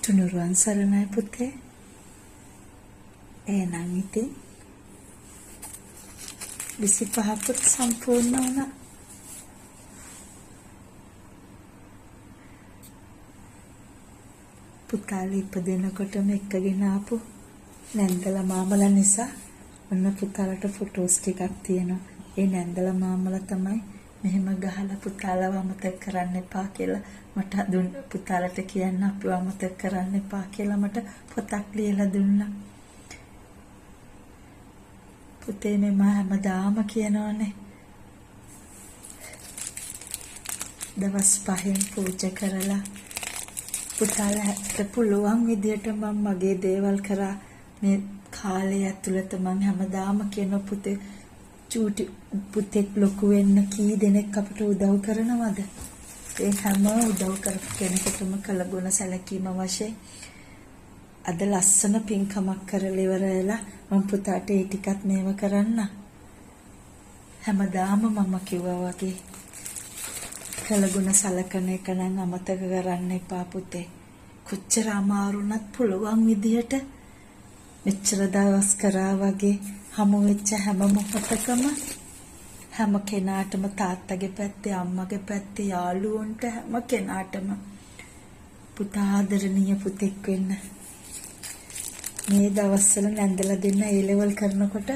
තුනුරුවන් සරණයි පුතේ. එහෙනම් ඉතින් 25ක් සම්පූර්ණ වුණා. පුතාලා ඉපදෙනකොටම එක්කගෙන ආපු නැන්දලා මාමලා නිසා ඔන්න පුතාලට ෆොටෝස් ටිකක් තියෙනවා. ඒ නැන්දලා මාමලා තමයි මෙහෙම ගහලා පුතාලව අමතක කරන්න එපා කියලා මට පුතාලට කියන්න අපිව අමතක කරන්න එපා කියලා මට පොතක් ලියලා දුන්නා. පුතේ මම හැමදාම කියනවානේ දවස් 5න් පූජා කරලා පුතාලට පුළුවන් විදියට මම මගේ දේවල් කරා. මේ කාලය ඇතුළත මම හැමදාම කියන පුතේ චූටි පුතෙක් ලොකු වෙන්න කී දෙනෙක් අපට උදව් කරනවද? ඒ හැම උදව් කරපු කෙනෙකුටම කළගුණ සැලකීම වශයෙන් අද ලස්සන පින්කමක් කරලා ඉවරලා මම පුතාට ඒ ටිකත් මේව කරන්න. හැමදාම මම කිව්වා වගේ කළගුණ සැලකන එක නම් අමතක කරන්න එපා පුතේ. කොච්චර අමාරුණත් පුළුවන් විදියට මෙච්චර දවස් කරා වගේ හමු වෙච්ච හැම මොහොතකම හැම කෙනාටම තාත්තගේ පැත්තේ අම්මගේ පැත්තේ යාළුවන්ට හැම කෙනාටම පුතා ආදරණීය පුතෙක් වෙන්න. මේ දවස්වල නැන්දලා දෙන්න ඒ ලෙවල් කරනකොට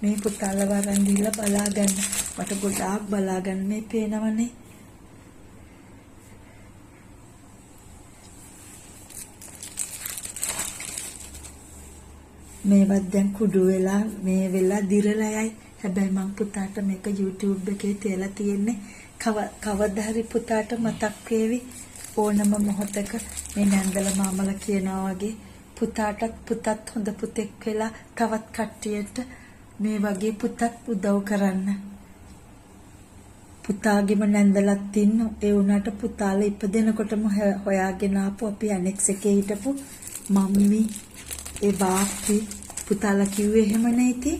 මේ පුතාලා වරන් ගිහිල්ලා බලා ගන්න. මට ගොඩාක් බලා ගන්න මේ පේනවනේ. මේවත් දැන් කුඩු වෙලා මේ වෙලා දිරලා යයි. හැබැයි මං පුතාට මේක YouTube එකේ තියලා තියෙන්නේ. කවදා හරි පුතාට මතක් වේවි ඕනම මොහොතක මේ නැන්දලා මාමලා කියනවා වගේ පුතාට හොඳ පුතෙක් වෙලා තවත් කට්ටියට මේ වගේ පුතත් උදව් කරන්න. පුතාගේම නැන්දලත් ඉන්න ඒ උනාට පුතාලා ඉපදෙනකොටම හොයාගෙන ආපු අපි ඇනෙක්ස් එකේ හිටපු මම්මි ඒ බාප්පි පුතාලා කිව්වේ එහෙම නේ.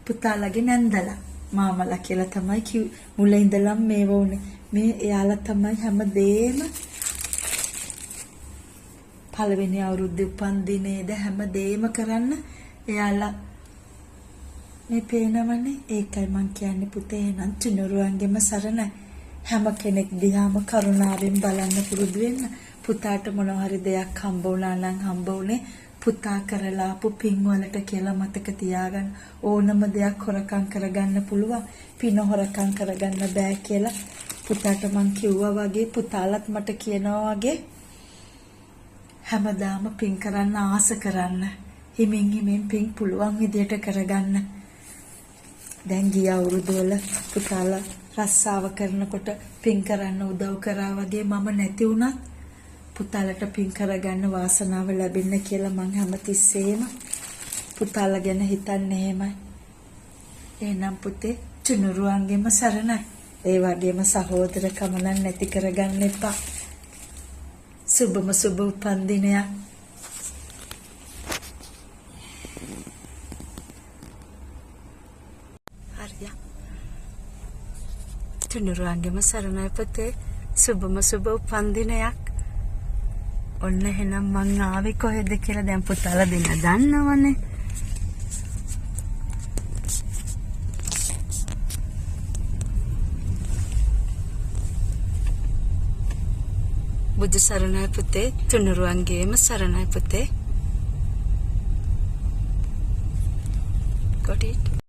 පුතාලගේ නැන්දලා මාමලා කියලා තමයි මුල ඉඳලම මේව උනේ. මේ එයාලා තමයි හැමදේම පළවෙනි අවුරුද්දේ උපන්දිනේද හැමදේම කරන්න එයාලා මේ පේනවනේ. ඒකයි මං කියන්නේ පුතේ එහෙනම් තුනුරුවන්ගෙම සරණයි. හැම කෙනෙක් දිහාම කරුණාවෙන් බලන්න පුරුදු වෙන්න. පුතාට මොනවා හරි දෙයක් හම්බ වුණා නම් හම්බ වුණේ පුතා කරලා ආපු පින්වලට කියලා මතක තියාගන්න. ඕනම දෙයක් හොරකම් කරගන්න පුළුවන්. පින හොරකම් කරගන්න බෑ කියලා පුතාට මං කිව්වා වගේ පුතාලත් මට කියනවා වගේ හැමදාම පින් කරන්න ආස කරන්න. හිමින් පින් පුළුවන් විදියට කරගන්න. දැන් ගිය අවුරුදු වල පුතාලා රස්සාව කරනකොට පින් කරන්න උදව් කරා වගේ මම නැති වුණත් පුතාලට පින් කරගන්න වාසනාව ලැබෙන්න කියලා මං හැමතිස්සෙම පුතාලා ගැන හිතන්නේ එහෙමයි. එහෙනම් පුතේ තුනුරුවන්ගෙම සරණයි. ඒ වගේම සහෝදරකම නැති කරගන්න එපා. සුබම සුබ උපන්දිනයක්. හරිය. තුනුරුවන්ගෙම සරණයි පුතේ. සුබම සුබ උපන්දිනයක්. ඔන්න එහෙනම් මං ආවේ කොහෙද කියලා දැන් පුතාලා දෙන්න දන්නවනේ. බුදු සරණයි පුතේ. තුනුරුවන්ගේම සරණයි පුතේ. Got it?